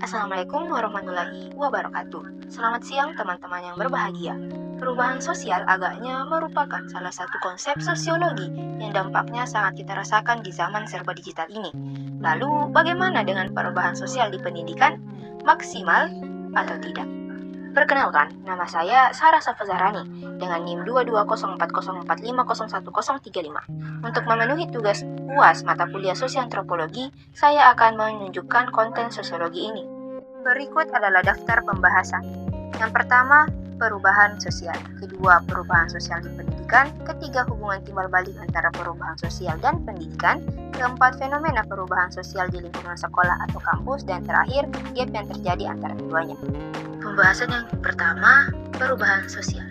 Assalamualaikum warahmatullahi wabarakatuh. Selamat siang teman-teman yang berbahagia. Perubahan sosial agaknya merupakan salah satu konsep sosiologi yang dampaknya sangat kita rasakan di zaman serba digital ini. Lalu, bagaimana dengan perubahan sosial di pendidikan? Maksimal atau tidak? Perkenalkan, nama saya Sarah Safazarani dengan NIM 2204045011035. Untuk memenuhi tugas UAS mata kuliah Sosiantropologi, saya akan menunjukkan konten sosiologi ini. Berikut adalah daftar pembahasan. Yang pertama, perubahan sosial. Kedua, perubahan sosial di pendidikan. Ketiga, hubungan timbal balik antara perubahan sosial dan pendidikan. Keempat, fenomena perubahan sosial di lingkungan sekolah atau kampus. Dan terakhir, gap yang terjadi antara keduanya. Pembahasan yang pertama, perubahan sosial.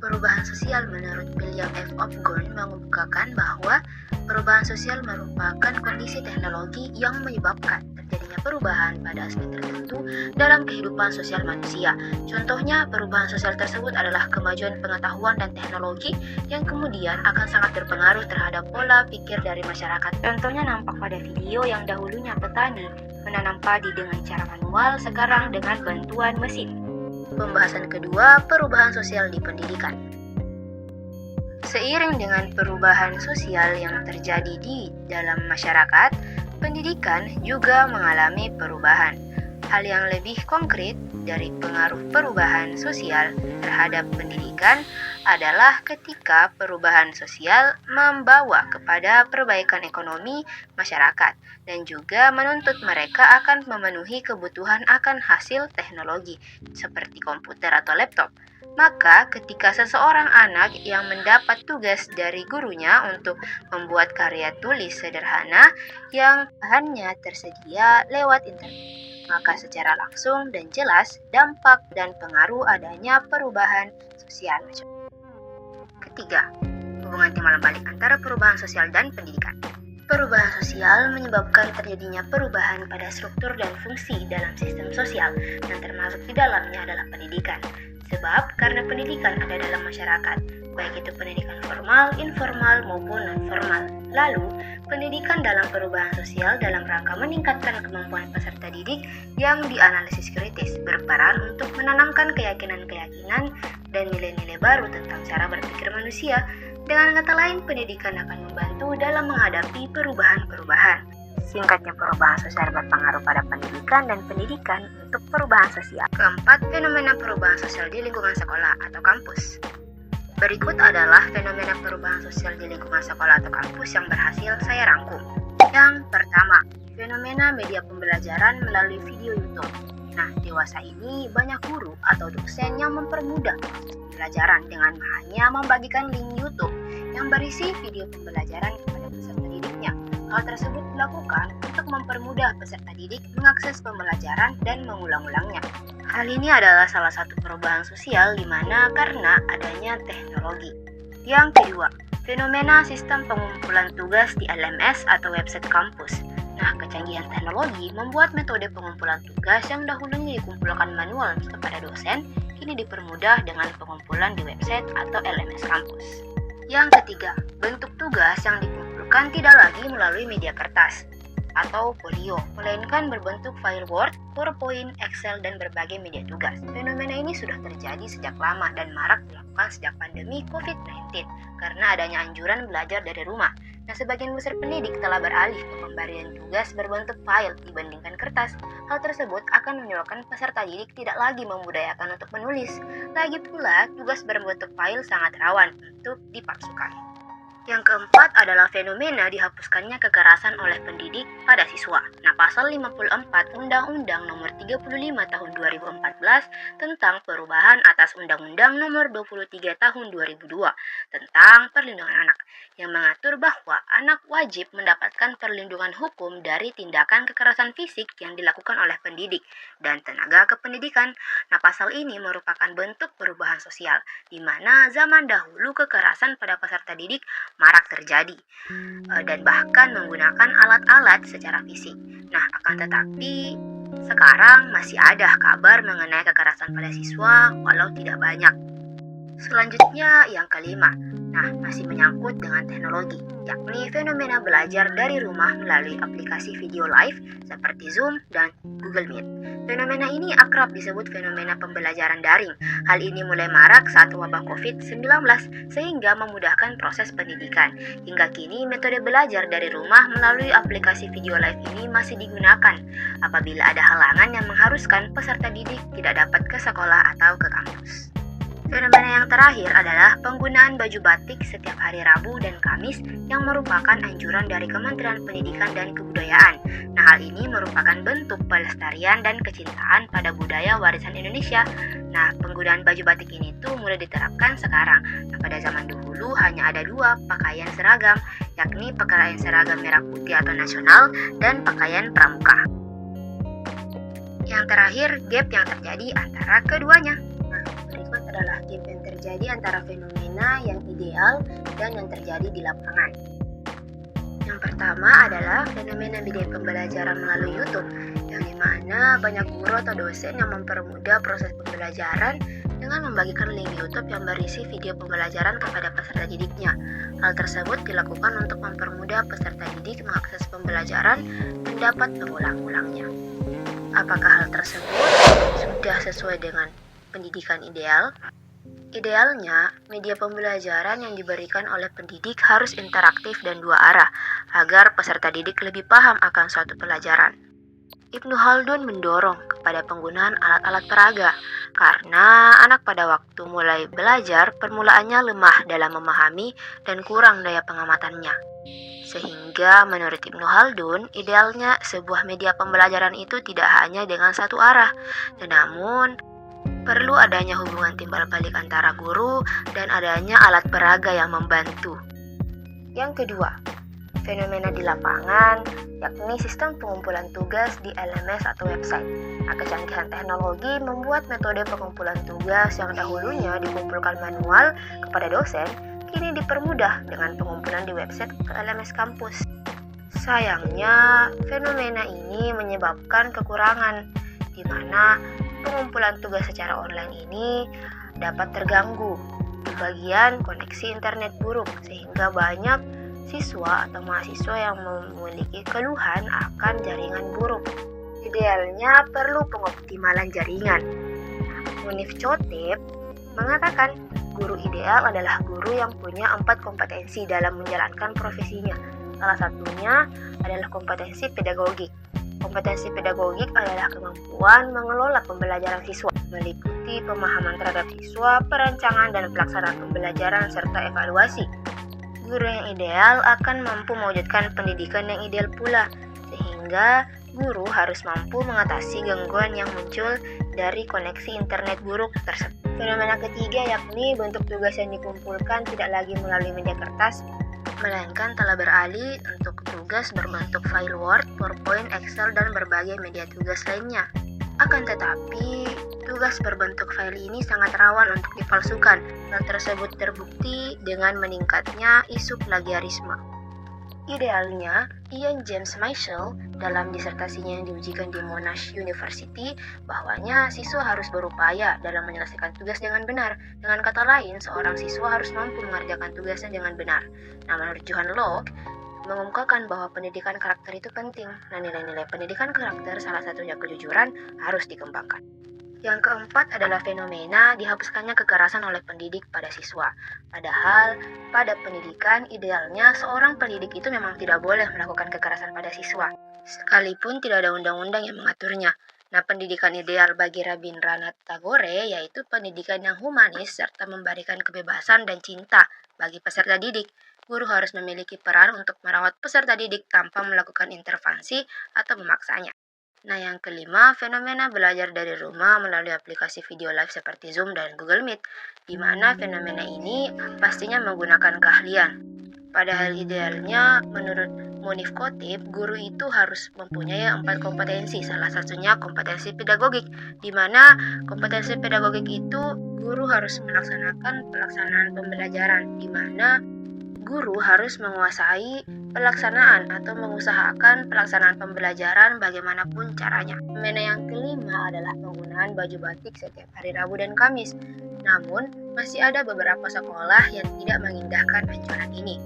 Perubahan sosial menurut William F. Ofgorn mengemukakan bahwa perubahan sosial merupakan kondisi teknologi yang menyebabkan terjadinya perubahan pada aspek tertentu dalam kehidupan sosial manusia. Contohnya, perubahan sosial tersebut adalah kemajuan pengetahuan dan teknologi yang kemudian akan sangat berpengaruh terhadap pola pikir dari masyarakat. Contohnya nampak pada video yang dahulunya petani menanam padi dengan cara manual, sekarang dengan bantuan mesin. Pembahasan kedua, perubahan sosial di pendidikan. Seiring dengan perubahan sosial yang terjadi di dalam masyarakat, pendidikan juga mengalami perubahan. Hal yang lebih konkret dari pengaruh perubahan sosial terhadap pendidikan adalah ketika perubahan sosial membawa kepada perbaikan ekonomi masyarakat dan juga menuntut mereka akan memenuhi kebutuhan akan hasil teknologi seperti komputer atau laptop. Maka ketika seseorang anak yang mendapat tugas dari gurunya untuk membuat karya tulis sederhana yang bahannya tersedia lewat internet, maka secara langsung dan jelas dampak dan pengaruh adanya perubahan sosial. Ketiga, hubungan timbal balik antara perubahan sosial dan pendidikan. Perubahan sosial menyebabkan terjadinya perubahan pada struktur dan fungsi dalam sistem sosial, dan termasuk di dalamnya adalah pendidikan. Sebab karena pendidikan ada dalam masyarakat, baik itu pendidikan formal, informal, maupun non-formal. Lalu, pendidikan dalam perubahan sosial dalam rangka meningkatkan kemampuan peserta didik yang dianalisis kritis, berperan untuk menanamkan keyakinan-keyakinan dan nilai-nilai baru tentang cara berpikir manusia. Dengan kata lain, pendidikan akan membantu dalam menghadapi perubahan-perubahan. Singkatnya, perubahan sosial berpengaruh pada pendidikan dan pendidikan untuk perubahan sosial. Keempat, fenomena perubahan sosial di lingkungan sekolah atau kampus. Berikut adalah fenomena perubahan sosial di lingkungan sekolah atau kampus yang berhasil saya rangkum. Yang pertama, fenomena media pembelajaran melalui video YouTube. Nah, dewasa ini banyak guru atau dosen yang mempermudah proses pembelajaran dengan hanya membagikan link YouTube yang berisi video pembelajaran kepada peserta didiknya. Hal tersebut dilakukan untuk mempermudah peserta didik mengakses pembelajaran dan mengulang-ulangnya. Hal ini adalah salah satu perubahan sosial di mana karena adanya teknologi. Yang kedua, fenomena sistem pengumpulan tugas di LMS atau website kampus. Nah, kecanggihan teknologi membuat metode pengumpulan tugas yang dahulunya dikumpulkan manual kepada dosen, kini dipermudah dengan pengumpulan di website atau LMS kampus. Yang ketiga, bentuk tugas yang dikumpulkan tidak lagi melalui media kertas atau folio, melainkan berbentuk file Word, PowerPoint, Excel, dan berbagai media tugas. Fenomena ini sudah terjadi sejak lama dan marak dilakukan sejak pandemi COVID-19 karena adanya anjuran belajar dari rumah. Nah, sebagian besar pendidik telah beralih ke pemberian tugas berbentuk file dibandingkan kertas. Hal tersebut akan menyebabkan peserta didik tidak lagi membudayakan untuk menulis. Lagi pula, tugas berbentuk file sangat rawan untuk dipalsukan. Yang keempat adalah fenomena dihapuskannya kekerasan oleh pendidik pada siswa. Nah, pasal 54 Undang-Undang Nomor 35 Tahun 2014 tentang perubahan atas Undang-Undang Nomor 23 Tahun 2002 tentang perlindungan anak yang mengatur bahwa anak wajib mendapatkan perlindungan hukum dari tindakan kekerasan fisik yang dilakukan oleh pendidik dan tenaga kependidikan. Nah, pasal ini merupakan bentuk perubahan sosial di mana zaman dahulu kekerasan pada peserta didik marak terjadi dan bahkan menggunakan alat-alat secara fisik. Nah, akan tetapi sekarang masih ada kabar mengenai kekerasan pada siswa walau tidak banyak. Selanjutnya yang kelima, Nah, masih menyangkut dengan teknologi, yakni fenomena belajar dari rumah melalui aplikasi video live seperti Zoom dan Google Meet. Fenomena ini akrab disebut fenomena pembelajaran daring. Hal ini mulai marak saat wabah COVID-19 sehingga memudahkan proses pendidikan. Hingga kini metode belajar dari rumah melalui aplikasi video live ini masih digunakan apabila ada halangan yang mengharuskan peserta didik tidak dapat ke sekolah atau ke kampus. Fenomena yang terakhir adalah penggunaan baju batik setiap hari Rabu dan Kamis yang merupakan anjuran dari Kementerian Pendidikan dan Kebudayaan. Nah, hal ini merupakan bentuk pelestarian dan kecintaan pada budaya warisan Indonesia. Nah, penggunaan baju batik ini tuh mulai diterapkan sekarang. Nah, pada zaman dahulu hanya ada dua pakaian seragam, yakni pakaian seragam merah putih atau nasional dan pakaian pramuka. Yang terakhir, gap yang terjadi antara keduanya. Berikut adalah gap yang terjadi antara fenomena yang ideal dan yang terjadi di lapangan. Yang pertama adalah fenomena media pembelajaran melalui YouTube, yang dimana banyak guru atau dosen yang mempermudah proses pembelajaran dengan membagikan link YouTube yang berisi video pembelajaran kepada peserta didiknya. Hal tersebut dilakukan untuk mempermudah peserta didik mengakses pembelajaran dan dapat mengulang-ulangnya. Apakah hal tersebut sudah sesuai dengan pendidikan ideal? Idealnya, media pembelajaran yang diberikan oleh pendidik harus interaktif dan dua arah, agar peserta didik lebih paham akan suatu pelajaran. Ibnu Khaldun mendorong kepada penggunaan alat-alat peraga, karena anak pada waktu mulai belajar, permulaannya lemah dalam memahami dan kurang daya pengamatannya. Sehingga menurut Ibnu Khaldun, idealnya sebuah media pembelajaran itu tidak hanya dengan satu arah, namun perlu adanya hubungan timbal balik antara guru dan adanya alat peraga yang membantu. Yang kedua, fenomena di lapangan, yakni sistem pengumpulan tugas di LMS atau website. Nah, kecanggihan teknologi membuat metode pengumpulan tugas yang dahulunya dikumpulkan manual kepada dosen, kini dipermudah dengan pengumpulan di website ke LMS kampus. Sayangnya, fenomena ini menyebabkan kekurangan, di mana pengumpulan tugas secara online ini dapat terganggu di bagian koneksi internet buruk, sehingga banyak siswa atau mahasiswa yang memiliki keluhan akan jaringan buruk. Idealnya perlu pengoptimalan jaringan. Munif Chotep mengatakan guru ideal adalah guru yang punya 4 kompetensi dalam menjalankan profesinya. Salah satunya adalah kompetensi pedagogik. Kompetensi pedagogik adalah kemampuan mengelola pembelajaran siswa, meliputi pemahaman terhadap siswa, perancangan dan pelaksanaan pembelajaran, serta evaluasi. Guru yang ideal akan mampu mewujudkan pendidikan yang ideal pula, sehingga guru harus mampu mengatasi gangguan yang muncul dari koneksi internet buruk tersebut. Fenomena ketiga yakni bentuk tugas yang dikumpulkan tidak lagi melalui media kertas, melainkan telah beralih untuk tugas berbentuk file Word, PowerPoint, Excel, dan berbagai media tugas lainnya. Akan tetapi, tugas berbentuk file ini sangat rawan untuk dipalsukan. Hal tersebut terbukti dengan meningkatnya isu plagiarisme. Idealnya, Ian James Michael dalam disertasinya yang diujikan di Monash University bahwanya siswa harus berupaya dalam menyelesaikan tugas dengan benar. Dengan kata lain, seorang siswa harus mampu mengerjakan tugasnya dengan benar. Nah, menurut Johan Locke, mengungkapkan bahwa pendidikan karakter itu penting. Nah, nilai-nilai pendidikan karakter salah satunya kejujuran harus dikembangkan. Yang keempat adalah fenomena dihapuskannya kekerasan oleh pendidik pada siswa. Padahal, pada pendidikan idealnya seorang pendidik itu memang tidak boleh melakukan kekerasan pada siswa, sekalipun tidak ada undang-undang yang mengaturnya. Nah, pendidikan ideal bagi Rabindranath Tagore yaitu pendidikan yang humanis serta memberikan kebebasan dan cinta bagi peserta didik. Guru harus memiliki peran untuk merawat peserta didik tanpa melakukan intervensi atau memaksanya. Nah, yang kelima, fenomena belajar dari rumah melalui aplikasi video live seperti Zoom dan Google Meet, di mana fenomena ini pastinya menggunakan keahlian. Padahal idealnya, menurut Munif Chotep, guru itu harus mempunyai 4 kompetensi, salah satunya kompetensi pedagogik, di mana kompetensi pedagogik itu guru harus melaksanakan pelaksanaan pembelajaran, di mana guru harus menguasai pelaksanaan atau mengusahakan pelaksanaan pembelajaran bagaimanapun caranya. Fenomena yang kelima adalah penggunaan baju batik setiap hari Rabu dan Kamis. Namun, masih ada beberapa sekolah yang tidak mengindahkan anjuran ini.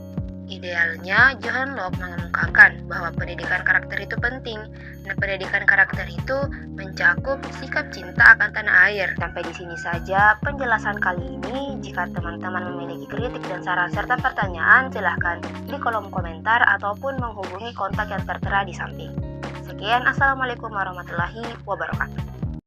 Idealnya, Johann Locke mengemukakan bahwa pendidikan karakter itu penting. Nah, pendidikan karakter itu mencakup sikap cinta akan tanah air. Sampai di sini saja penjelasan kali ini. Jika teman-teman memiliki kritik dan saran serta pertanyaan, silahkan di kolom komentar ataupun menghubungi kontak yang tertera di samping. Sekian, Assalamualaikum warahmatullahi wabarakatuh.